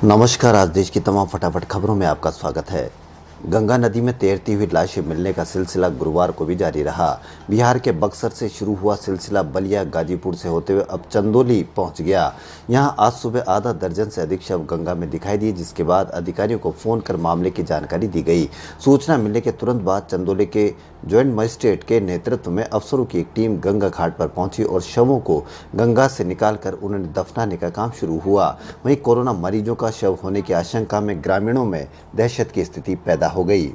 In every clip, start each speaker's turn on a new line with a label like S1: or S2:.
S1: नमस्कार। आज देश की तमाम फटाफट खबरों में आपका स्वागत है। गंगा नदी में तैरती हुई लाशें मिलने का सिलसिला गुरुवार को भी जारी रहा। बिहार के बक्सर से शुरू हुआ सिलसिला बलिया गाजीपुर से होते हुए अब चंदौली पहुंच गया। यहां आज सुबह आधा दर्जन से अधिक शव गंगा में दिखाई दिए, जिसके बाद अधिकारियों को फोन कर मामले की जानकारी दी गई। सूचना मिलने के तुरंत बाद चंदौली के ज्वाइंट मजिस्ट्रेट के नेतृत्व में अफसरों की एक टीम गंगा घाट पर पहुंची और शवों को गंगा से निकालकर उन्हें दफनाने का काम शुरू हुआ। वहीं कोरोना मरीजों का शव होने की आशंका में ग्रामीणों में दहशत की स्थिति पैदा हो गई।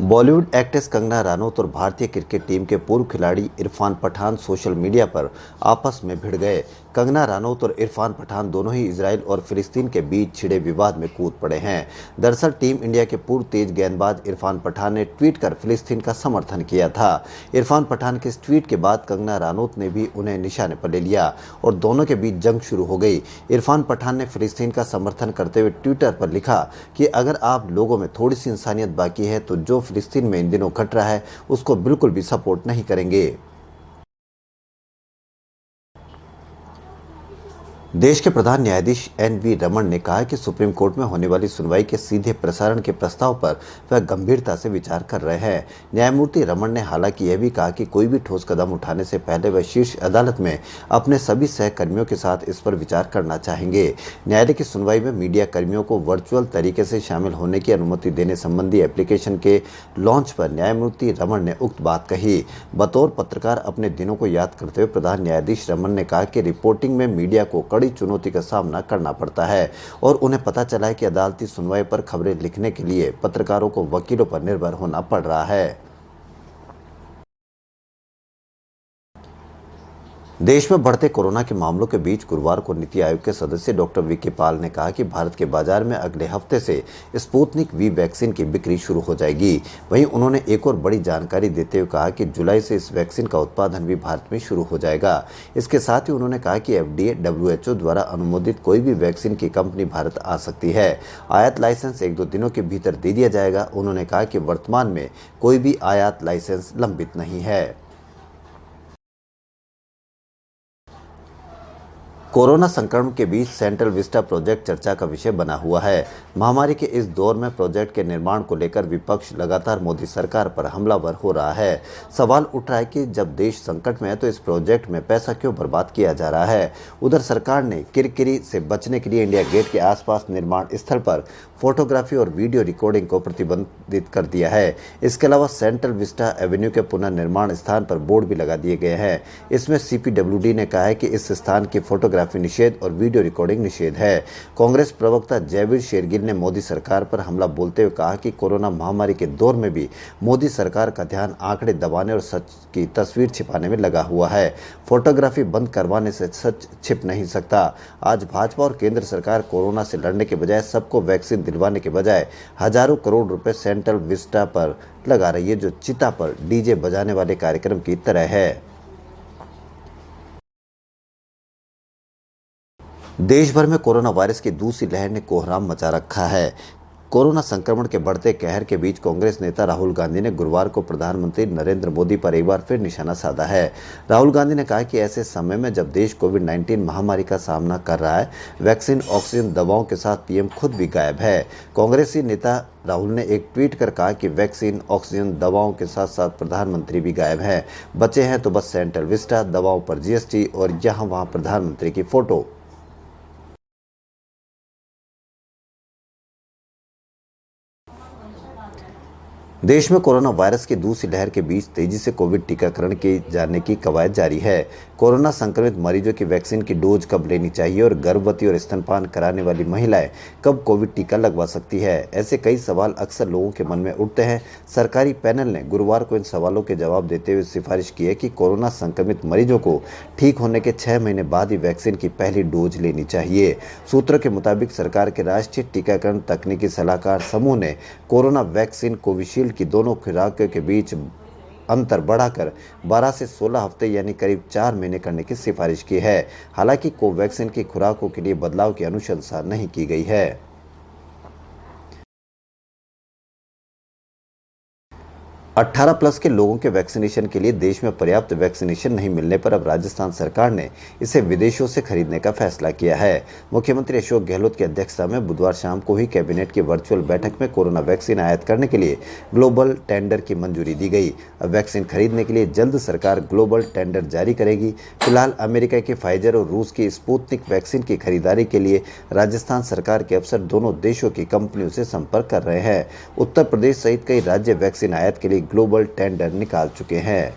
S1: बॉलीवुड एक्ट्रेस कंगना रनौत और भारतीय क्रिकेट टीम के पूर्व खिलाड़ी इरफान पठान सोशल मीडिया पर आपस में भिड़ गए। कंगना रनौत और इरफान पठान दोनों ही इजराइल और फिलिस्तीन के बीच छिड़े विवाद में कूद पड़े हैं। दरअसल टीम इंडिया के पूर्व तेज गेंदबाज इरफान पठान ने ट्वीट कर फिलिस्तीन का समर्थन किया था। इरफान पठान के इस ट्वीट के बाद कंगना रनौत ने भी उन्हें निशाने पर ले लिया और दोनों के बीच जंग शुरू हो गई। इरफान पठान ने फिलिस्तीन का समर्थन करते हुए ट्विटर पर लिखा कि अगर आप लोगों में थोड़ी सी इंसानियत बाकी है तो जो फिलिस्तीन में इन दिनों घट रहा है उसको बिल्कुल भी सपोर्ट नहीं करेंगे। देश के प्रधान न्यायाधीश एन.वी. रमन ने कहा कि सुप्रीम कोर्ट में होने वाली सुनवाई के सीधे प्रसारण के प्रस्ताव पर वह गंभीरता से विचार कर रहे हैं। न्यायमूर्ति रमन ने हालांकि यह भी कहा कि कोई भी ठोस कदम उठाने से पहले वह शीर्ष अदालत में अपने सभी सहकर्मियों के साथ इस पर विचार करना चाहेंगे। न्यायालय की सुनवाई में मीडिया कर्मियों को वर्चुअल तरीके से शामिल होने की अनुमति देने संबंधी एप्लीकेशन के लॉन्च पर न्यायमूर्ति रमन ने उक्त बात कही। बतौर पत्रकार अपने दिनों को याद करते हुए प्रधान न्यायाधीश रमन ने कहा कि रिपोर्टिंग में मीडिया को बड़ी चुनौती का सामना करना पड़ता है और उन्हें पता चला है कि अदालती सुनवाई पर खबरें लिखने के लिए पत्रकारों को वकीलों पर निर्भर होना पड़ रहा है। देश में बढ़ते कोरोना के मामलों के बीच गुरुवार को नीति आयोग के सदस्य डॉक्टर वीके पॉल ने कहा कि भारत के बाजार में अगले हफ्ते से स्पुतनिक वी वैक्सीन की बिक्री शुरू हो जाएगी। वहीं उन्होंने एक और बड़ी जानकारी देते हुए कहा कि जुलाई से इस वैक्सीन का उत्पादन भी भारत में शुरू हो जाएगा। इसके साथ ही उन्होंने कहा कि FDA WHO द्वारा अनुमोदित कोई भी वैक्सीन की कंपनी भारत आ सकती है। आयात लाइसेंस 1-2 दिनों के भीतर दे दिया जाएगा। उन्होंने कहा कि वर्तमान में कोई भी आयात लाइसेंस लंबित नहीं है। कोरोना संक्रमण के बीच सेंट्रल विस्टा प्रोजेक्ट चर्चा का विषय बना हुआ है। महामारी के इस दौर में प्रोजेक्ट के निर्माण को लेकर विपक्ष लगातार मोदी सरकार पर हमलावर हो रहा है। सवाल उठ रहा है कि जब देश संकट में है तो इस प्रोजेक्ट में पैसा क्यों बर्बाद किया जा रहा है। उधर सरकार ने किरकिरी से बचने के लिए इंडिया गेट के आसपास निर्माण स्थल पर फोटोग्राफी और वीडियो रिकॉर्डिंग को प्रतिबंधित कर दिया है। इसके अलावा सेंट्रल विस्टा एवेन्यू के पुनर्निर्माण स्थान पर बोर्ड भी लगा दिए गए हैं। इसमें CPWD ने कहा है कि इस स्थान की फोटोग्राफी निषेध और वीडियो रिकॉर्डिंग निषेध है। कांग्रेस प्रवक्ता जयवीर शेरगिल ने मोदी सरकार पर हमला बोलते हुए कहा कि कोरोना महामारी के दौर में भी मोदी सरकार का ध्यान आंकड़े दबाने और सच की तस्वीर छिपाने में लगा हुआ है। फोटोग्राफी बंद करवाने से सच छिप नहीं सकता। आज भाजपा और केंद्र सरकार कोरोना से लड़ने के बजाय सबको वैक्सीन दिलवाने के बजाय हजारों करोड़ रुपए सेंट्रल विस्टा पर लगा रही है, जो चिता पर डीजे बजाने वाले कार्यक्रम की तरह है। देश भर में कोरोना वायरस की दूसरी लहर ने कोहराम मचा रखा है। कोरोना संक्रमण के बढ़ते कहर के बीच कांग्रेस नेता राहुल गांधी ने गुरुवार को प्रधानमंत्री नरेंद्र मोदी पर एक बार फिर निशाना साधा है। राहुल गांधी ने कहा कि ऐसे समय में जब देश कोविड-19 महामारी का सामना कर रहा है, वैक्सीन ऑक्सीजन दवाओं के साथ पीएम खुद भी गायब है। कांग्रेसी नेता राहुल ने एक ट्वीट कर कहा कि वैक्सीन ऑक्सीजन दवाओं के साथ साथ प्रधानमंत्री भी गायब हैं। बचे हैं तो बस सेंट्रल विस्टा, दवाओं पर GST और यहाँ वहाँ प्रधानमंत्री की फोटो। देश में कोरोना वायरस की दूसरी लहर के बीच तेजी से कोविड टीकाकरण किए जाने की कवायद जारी है। कोरोना संक्रमित मरीजों की वैक्सीन की डोज कब लेनी चाहिए और गर्भवती और स्तनपान कराने वाली महिलाएं कब कोविड टीका लगवा सकती है, ऐसे कई सवाल अक्सर लोगों के मन में उठते हैं। सरकारी पैनल ने गुरुवार को इन सवालों के जवाब देते हुए सिफारिश की है कि कोरोना संक्रमित मरीजों को ठीक होने के 6 महीने बाद ही वैक्सीन की पहली डोज लेनी चाहिए। सूत्रों के मुताबिक सरकार के राष्ट्रीय टीकाकरण तकनीकी सलाहकार समूह ने कोरोना वैक्सीन कोविशील्ड की दोनों खुराकों के बीच अंतर बढ़ाकर 12 से 16 हफ्ते यानी करीब 4 महीने करने की सिफारिश की है। हालांकि कोवैक्सीन की खुराकों के लिए बदलाव की अनुशंसा नहीं की गई है। 18 प्लस के लोगों के वैक्सीनेशन के लिए देश में पर्याप्त वैक्सीनेशन नहीं मिलने पर अब राजस्थान सरकार ने इसे विदेशों से खरीदने का फैसला किया है। मुख्यमंत्री अशोक गहलोत की अध्यक्षता में बुधवार शाम को ही कैबिनेट की वर्चुअल बैठक में कोरोना वैक्सीन आयात करने के लिए ग्लोबल टेंडर की मंजूरी दी गई। अब वैक्सीन खरीदने के लिए जल्द सरकार ग्लोबल टेंडर जारी करेगी। फिलहाल अमेरिका की फाइजर और रूस की स्पुतनिक वैक्सीन की खरीदारी के लिए राजस्थान सरकार के अफसर दोनों देशों की कंपनियों से संपर्क कर रहे हैं। उत्तर प्रदेश सहित कई राज्य वैक्सीन आयात के लिए ग्लोबल टेंडर निकाल चुके हैं।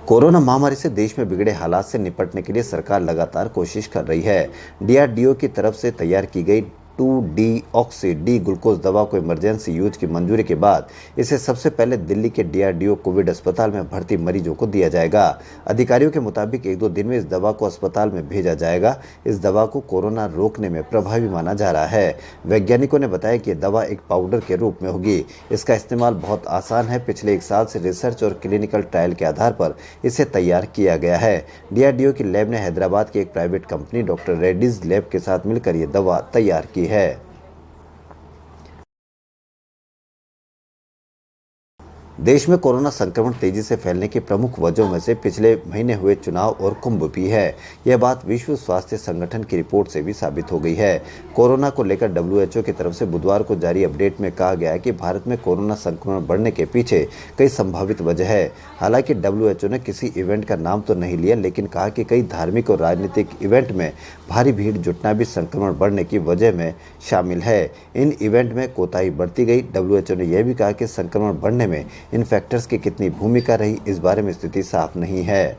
S1: कोरोना महामारी से देश में बिगड़े हालात से निपटने के लिए सरकार लगातार कोशिश कर रही है। डीआरडीओ की तरफ से तैयार की गई 2-डीऑक्सी डी ग्लूकोज दवा को इमरजेंसी यूज की मंजूरी के बाद इसे सबसे पहले दिल्ली के डीआरडीओ कोविड अस्पताल में भर्ती मरीजों को दिया जाएगा। अधिकारियों के मुताबिक 1-2 दिन में इस दवा को अस्पताल में भेजा जाएगा। इस दवा को कोरोना रोकने में प्रभावी माना जा रहा है। वैज्ञानिकों ने बताया कि यह दवा एक पाउडर के रूप में होगी। इसका इस्तेमाल बहुत आसान है। पिछले 1 साल से रिसर्च और क्लिनिकल ट्रायल के आधार पर इसे तैयार किया गया है। डीआरडीओ की लैब ने हैदराबाद की एक private company doctor Reddy's lab के साथ मिलकर यह दवा तैयार की है। देश में कोरोना संक्रमण तेजी से फैलने की प्रमुख वजहों में से पिछले महीने हुए चुनाव और कुंभ भी है। यह बात विश्व स्वास्थ्य संगठन की रिपोर्ट से भी साबित हो गई है। कोरोना को लेकर डब्ल्यूएचओ की तरफ से बुधवार को जारी अपडेट में कहा गया है कि भारत में कोरोना संक्रमण बढ़ने के पीछे कई संभावित वजह है। हालांकि डब्ल्यूएचओ ने किसी इवेंट का नाम तो नहीं लिया, लेकिन कहा कि कई धार्मिक और राजनीतिक इवेंट में भारी भीड़ जुटना भी संक्रमण बढ़ने की वजह में शामिल है। इन इवेंट में कोताही बरती गई। डब्ल्यूएचओ ने यह भी कहा कि संक्रमण बढ़ने में इन फैक्टर्स की कितनी भूमिका रही, इस बारे में स्थिति साफ नहीं है।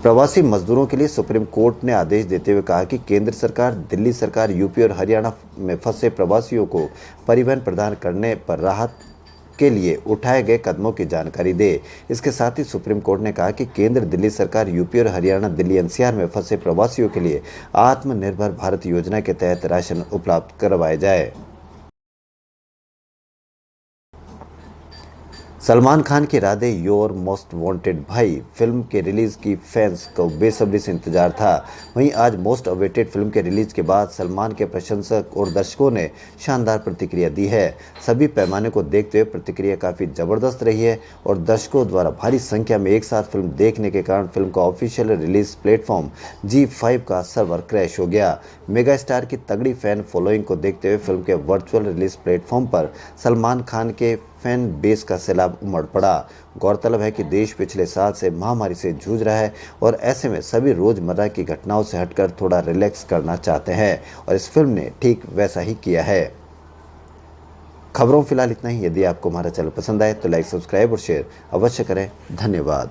S1: प्रवासी मजदूरों के लिए सुप्रीम कोर्ट ने आदेश देते हुए कहा कि केंद्र सरकार, दिल्ली सरकार, यूपी और हरियाणा में फंसे प्रवासियों को परिवहन प्रदान करने पर राहत के लिए उठाए गए कदमों की जानकारी दे। इसके साथ ही सुप्रीम कोर्ट ने कहा कि केंद्र, दिल्ली सरकार, यूपी और हरियाणा, दिल्ली एनसीआर में फंसे प्रवासियों के लिए आत्मनिर्भर भारत योजना के तहत राशन उपलब्ध करवाए जाए। सलमान खान की राधे योर मोस्ट वांटेड भाई फिल्म के रिलीज की फैंस को बेसब्री से इंतजार था। वहीं आज मोस्ट अवेटेड फिल्म के रिलीज के बाद सलमान के प्रशंसक और दर्शकों ने शानदार प्रतिक्रिया दी है। सभी पैमाने को देखते हुए प्रतिक्रिया काफ़ी ज़बरदस्त रही है और दर्शकों द्वारा भारी संख्या में एक साथ फिल्म देखने के कारण फिल्म का ऑफिशियल रिलीज प्लेटफॉर्म G5 का सर्वर क्रैश हो गया। मेगा स्टार की तगड़ी फैन फॉलोइंग को देखते हुए फिल्म के वर्चुअल रिलीज प्लेटफॉर्म पर सलमान खान के फैन बेस का सैलाब उमड़ पड़ा। गौरतलब है कि देश पिछले साल से महामारी से जूझ रहा है और ऐसे में सभी रोजमर्रा की घटनाओं से हटकर थोड़ा रिलैक्स करना चाहते हैं और इस फिल्म ने ठीक वैसा ही किया है। खबरों फिलहाल इतना ही। यदि आपको हमारा चैनल पसंद आए तो लाइक, सब्सक्राइब और शेयर अवश्य करें। धन्यवाद।